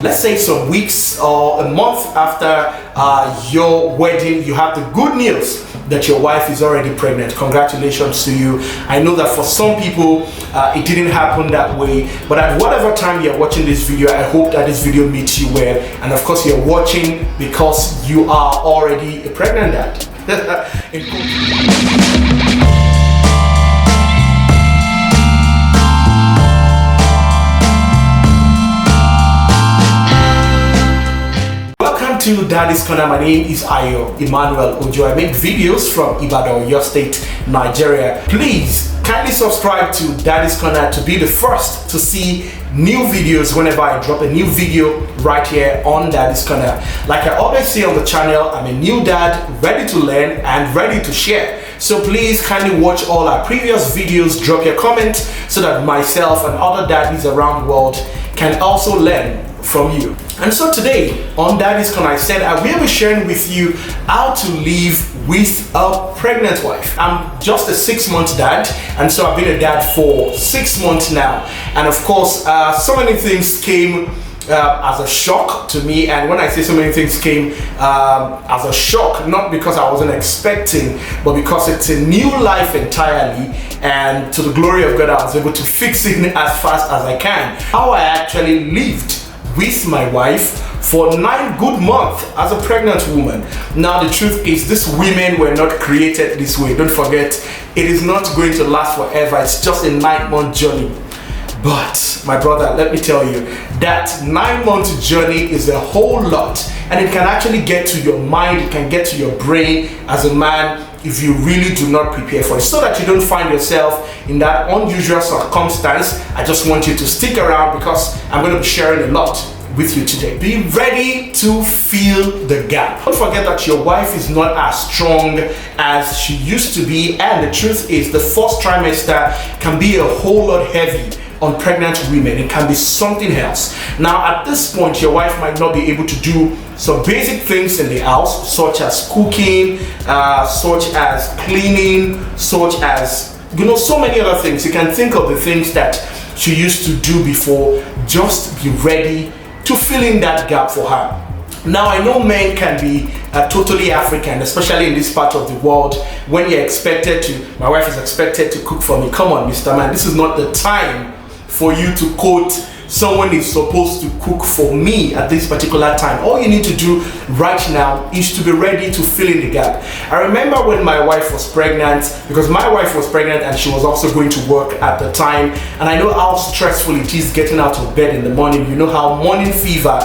Let's say some weeks or a month after your wedding, you have the good news that your wife is already pregnant. Congratulations to you. I know that for some people it didn't happen that way, but at whatever time you're watching this video, I hope that this video meets you well. And of course you're watching because you are already a pregnant dad. To Daddy's Corner. My name is Ayo Emmanuel Ojo. I make videos from Ibadan, your state, Nigeria. Please kindly subscribe to Daddy's Corner to be the first to see new videos whenever I drop a new video right here on Daddy's Corner. Like I always say on the channel, I'm a new dad, ready to learn and ready to share. So please kindly watch all our previous videos, drop your comments so that myself and other daddies around the world can also learn from you. And so today on Daddy's Corner, I said I will be sharing with you how to live with a pregnant wife. I'm just a 6-month dad, and so I've been a dad for 6 months now. And of course, so many things came as a shock to me. And when I say so many things came as a shock, not because I wasn't expecting, but because it's a new life entirely. And to the glory of God, I was able to fix it as fast as I can. How I actually lived with my wife for 9 good months as a pregnant woman. Now the truth is, these women were not created this way. Don't forget, it is not going to last forever. It's just a 9-month journey. But my brother, let me tell you, that 9-month journey is a whole lot, and it can actually get to your mind, it can get to your brain as a man if you really do not prepare for it, so that you don't find yourself in that unusual circumstance. I just want you to stick around because I'm going to be sharing a lot with you today. Be ready to fill the gap. Don't forget that your wife is not as strong as she used to be, and the truth is the first trimester can be a whole lot heavy on pregnant women. It can be something else. Now at this point, your wife might not be able to do some basic things in the house, such as cooking, such as cleaning, such as, so many other things. You can think of the things that she used to do before. Just be ready to fill in that gap for her. Now I know men can be totally African, especially in this part of the world, when you're expected to, my wife is expected to cook for me. Come on, Mr. Man, this is not the time for you to quote, someone is supposed to cook for me at this particular time. All you need to do right now is to be ready to fill in the gap. I remember when my wife was pregnant, because my wife was pregnant and she was also going to work at the time, and I know how stressful it is getting out of bed in the morning. You know how morning fever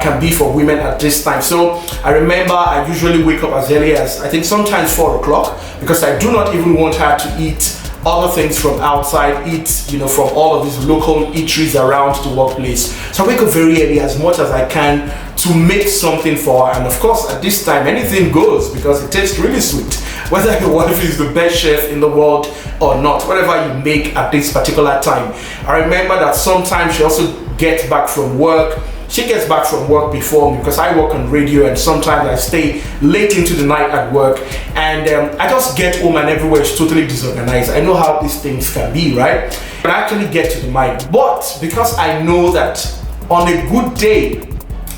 can be for women at this time. So I remember I usually wake up as early as, I think sometimes 4 o'clock, because I do not even want her to eat other things from outside, eat from all of these local eateries around the workplace. So I wake up very early as much as I can to make something for her. And of course at this time anything goes, because it tastes really sweet, whether your wife is the best chef in the world or not. Whatever you make at this particular time. I remember that sometimes she also gets back from work. She gets back from work before me, because I work on radio and sometimes I stay late into the night at work, and I just get home and everywhere is totally disorganized. I know how these things can be, right? But I actually get to the mic. But because I know that on a good day,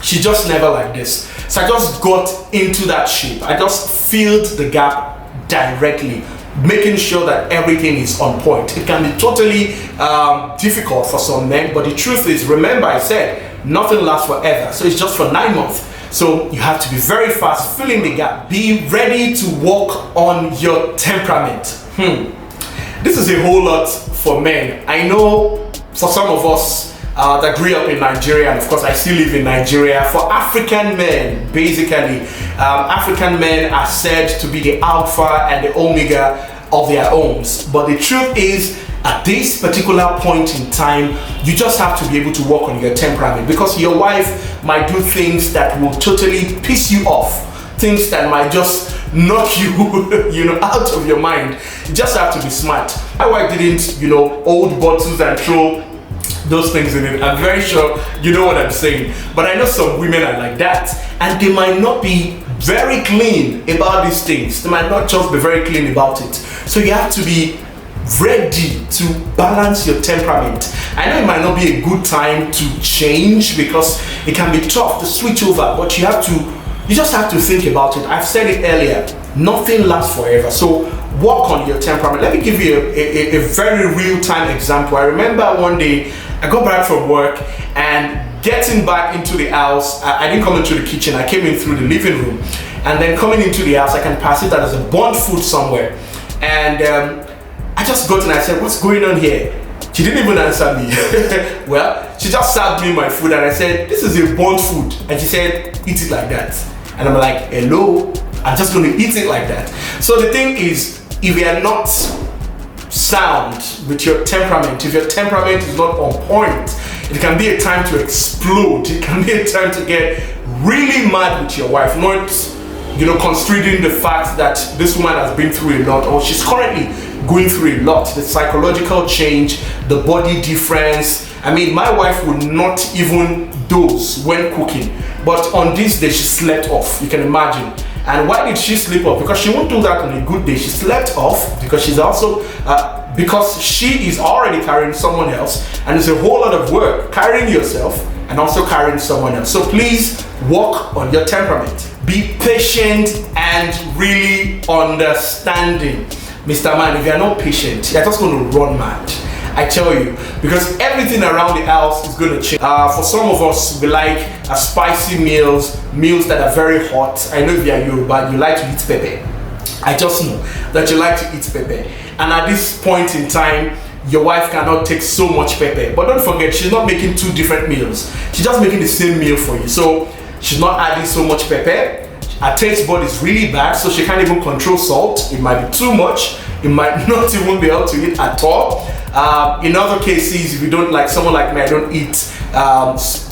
she just never like this. So I just got into that shape. I just filled the gap directly, making sure that everything is on point. It can be totally difficult for some men, but the truth is, remember I said, nothing lasts forever. So it's just for 9 months. So you have to be very fast, filling the gap. Be ready to work on your temperament. This is a whole lot for men. I know for some of us that grew up in Nigeria, and of course I still live in Nigeria, for African men, basically, African men are said to be the alpha and the omega of their homes. But the truth is, at this particular point in time, you just have to be able to work on your temperament, because your wife might do things that will totally piss you off, things that might just knock you out of your mind. You just have to be smart. My wife didn't hold bottles and throw those things in it. I'm very sure you know what I'm saying. But I know some women are like that, and they might not be very clean about these things. They might not just be very clean about it. So you have to be ready to balance your temperament. I know it might not be a good time to change because it can be tough to switch over, but you just have to think about it. I've said it earlier, nothing lasts forever. So work on your temperament. Let me give you a very real-time example. I remember one day I got back from work and getting back into the house, I didn't come into the kitchen, I came in through the living room. And then coming into the house, I can pass it that there's a burnt food somewhere. And I just got and I said, what's going on here? She didn't even answer me. Well, she just served me my food and I said, this is a burnt food. And she said, eat it like that. And I'm like, hello, I'm just going to eat it like that. So the thing is, if you are not sound with your temperament, if your temperament is not on point, it can be a time to explode. It can be a time to get really mad with your wife, not considering the fact that this woman has been through a lot, or she's currently going through a lot. The psychological change, the body difference. I mean, my wife would not even doze when cooking, but on this day she slept off. You can imagine. And why did she sleep off? Because she won't do that on a good day. She slept off because she's also because she is already carrying someone else, and it's a whole lot of work carrying yourself and also carrying someone else. So please work on your temperament. Be patient and really understanding. Mr. Man, if you're not patient, you're just going to run mad. I tell you, because everything around the house is going to change. For some of us, we like spicy meals that are very hot. I know if you're Yoruba, you like to eat pepper. I just know that you like to eat pepper. And at this point in time, your wife cannot take so much pepper. But don't forget, she's not making two different meals. She's just making the same meal for you. So she's not adding so much pepper. Her taste bud is really bad, so she can't even control salt. It might be too much. It might not even be able to eat at all. In other cases, if you don't like, someone like me, I don't eat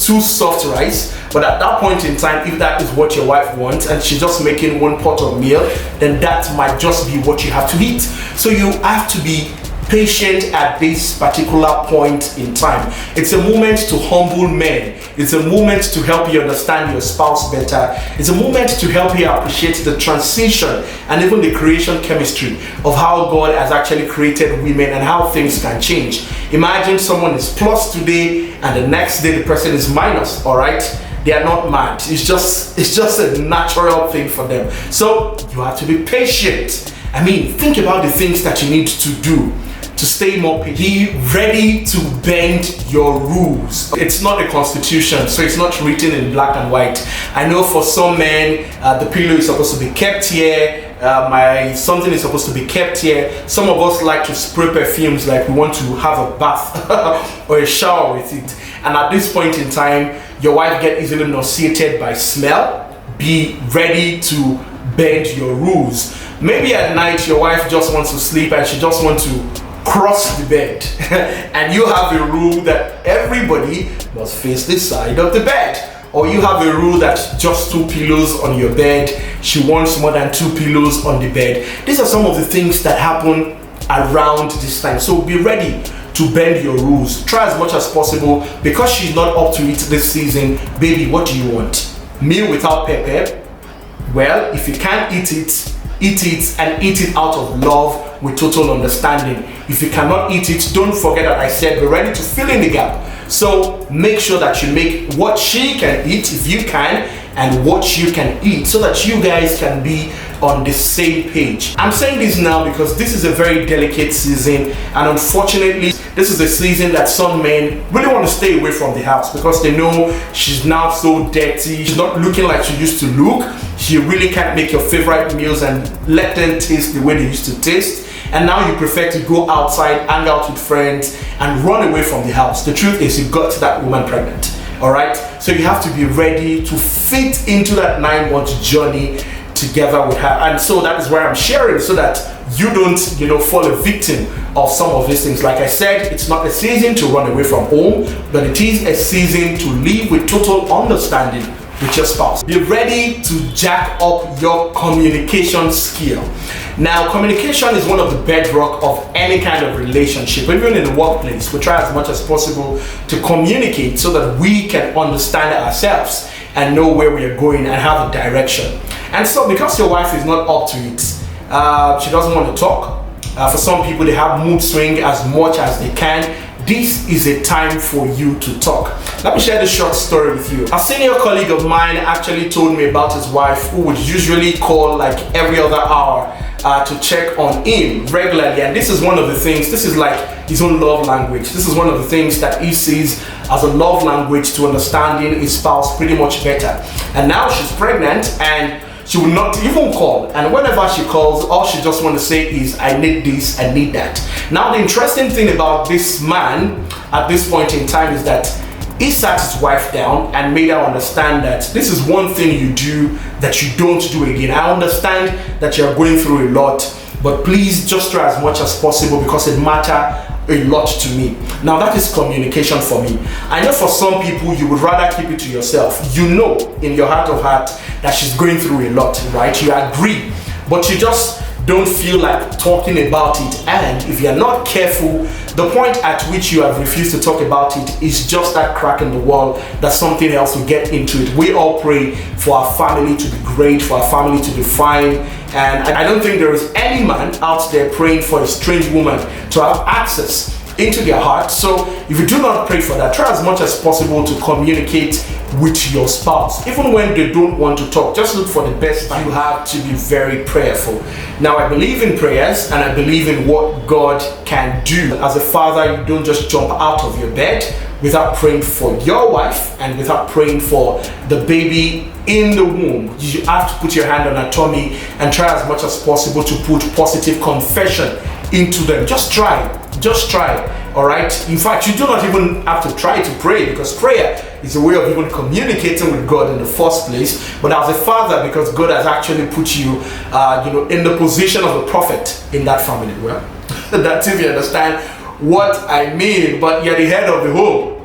too soft rice. But at that point in time, if that is what your wife wants and she's just making one pot of meal, then that might just be what you have to eat. So you have to be patient at this particular point in time. It's a moment to humble men. It's a moment to help you understand your spouse better. It's a moment to help you appreciate the transition and even the creation chemistry of how God has actually created women and how things can change. Imagine someone is plus today and the next day the person is minus, all right? They are not mad. It's just a natural thing for them. So you have to be patient. I mean, think about the things that you need to do to stay more patient. Be ready to bend your rules. It's not a constitution, so it's not written in black and white. I know for some men, the pillow is supposed to be kept here, something is supposed to be kept here. Some of us like to spray perfumes like we want to have a bath or a shower with it. And at this point in time, your wife gets easily nauseated by smell. Be ready to bend your rules. Maybe at night your wife just wants to sleep and she just wants to cross the bed and you have a rule that everybody must face this side of the bed, or you have a rule that just 2 pillows on your bed, she wants more than 2 pillows on the bed. These are some of the things that happen around this time, so be ready to bend your rules. Try as much as possible. Because she's not up to it this season, baby, what do you want? Meal without pepper? Well, if you can't eat it and eat it out of love with total understanding. If you cannot eat it, don't forget that I said be ready to fill in the gap. So make sure that you make what she can eat, if you can, and what you can eat, so that you guys can be on the same page. I'm saying this now because this is a very delicate season, and unfortunately this is a season that some men really want to stay away from the house because they know she's now so dirty, she's not looking like she used to look, she really can't make your favorite meals and let them taste the way they used to taste, and now you prefer to go outside, hang out with friends and run away from the house. The truth is you got that woman pregnant, all right? So you have to be ready to fit into that 9-month journey together with her. And so that is where I'm sharing, so that you don't fall a victim of some of these things. Like I said, it's not a season to run away from home, but it is a season to live with total understanding with your spouse. Be ready to jack up your communication skill. Now, communication is one of the bedrock of any kind of relationship. Even in the workplace, we try as much as possible to communicate so that we can understand ourselves and know where we are going and have a direction. And so because your wife is not up to it, she doesn't want to talk, For some people, they have mood swing as much as they can. This is a time for you to talk. Let me share this short story with you. A senior colleague of mine actually told me about his wife, who would usually call like every other hour to check on him regularly. And this is one of the things, this is like his own love language. This is one of the things that he sees as a love language to understanding his spouse pretty much better. And now she's pregnant and she will not even call. And whenever she calls, all she just wants to say is, I need this, I need that. Now, the interesting thing about this man at this point in time is that he sat his wife down and made her understand that this is one thing you do that you don't do again. I understand that you're going through a lot, but please just try as much as possible because it matters a lot to me. Now, that is communication for me. I know for some people you would rather keep it to yourself. You know in your heart of heart that she's going through a lot, right? You agree, but you just don't feel like talking about it. And if you're not careful, the point at which you have refused to talk about it is just that crack in the wall that something else will get into it. We all pray for our family to be great, for our family to be fine. And I don't think there is any man out there praying for a strange woman to have access into their heart. So if you do not pray for that, try as much as possible to communicate with your spouse. Even when they don't want to talk, just look for the best time. You have to be very prayerful. Now, I believe in prayers and I believe in what God can do. As a father, you don't just jump out of your bed without praying for your wife and without praying for the baby in the womb. You have to put your hand on her tummy and try as much as possible to put positive confession into them. Just try, all right? In fact, you do not even have to try to pray, because prayer is a way of even communicating with God in the first place. But as a father, because God has actually put you, in the position of a prophet in that family. Well, that's if you understand what I mean. But you're the head of the home,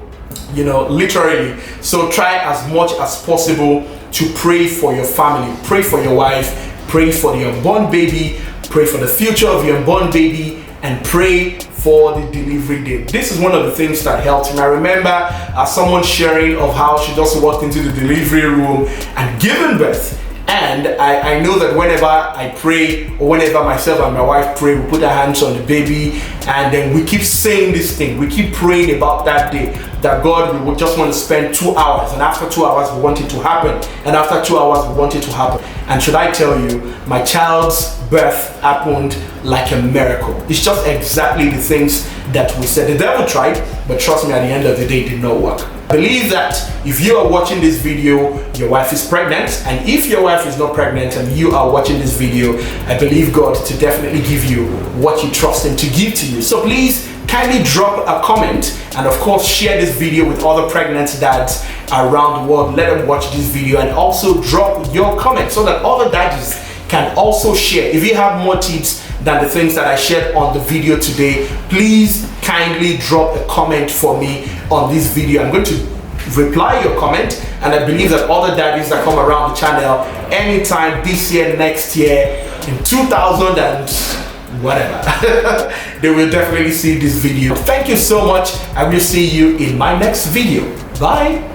literally. So try as much as possible to pray for your family, pray for your wife, pray for the unborn baby, pray for the future of your unborn baby, and pray for the delivery date. This is one of the things that helped me. I remember someone sharing of how she just walked into the delivery room and given birth. And I know that whenever I pray, or whenever myself and my wife pray, we put our hands on the baby, and then we keep saying this thing. We keep praying about that day, that God, we would just want to spend 2 hours, and after 2 hours we want it to happen, and after 2 hours we want it to happen. And should I tell you, my child's birth happened like a miracle. It's just exactly the things that we said. The devil tried, but trust me, at the end of the day, it did not work. I believe that if you are watching this video, your wife is pregnant, and if your wife is not pregnant and you are watching this video, I believe God to definitely give you what you trust Him to give to you. So please kindly drop a comment, and of course share this video with other pregnant dads around the world. Let them watch this video, and also drop your comment so that other dads can also share. If you have more tips than the things that I shared on the video today, please kindly drop a comment for me on this video. I'm going to reply your comment, and I believe that other daddies that come around the channel anytime this year, next year, in 2000 and whatever, they will definitely see this video. Thank you so much. I will see you in my next video. Bye.